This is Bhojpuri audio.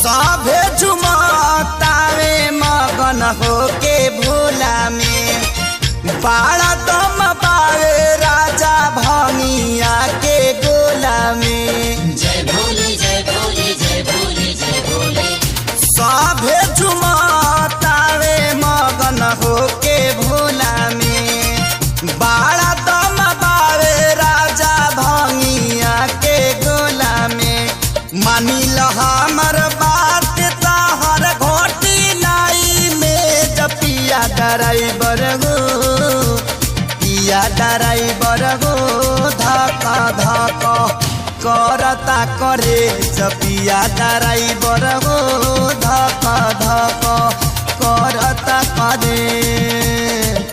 सभे झुमतावे मगन होके भोला में बाड़ा दम पावे राजा भंगिया के गोला में। जय भोले जय भोले जय भोले जय भोले। सभे झुमतावे मगन होके भोला में बाड़ा दम पावे राजा भंगिया के गोला में। मानी ल हमर बात तहर घोटी लाई में जपिया ड्राइवर गो पिया ड्राइवर गो धक्का धक्का करता करे जपिया ड्राइवर गो धक्का धक्का करता करे।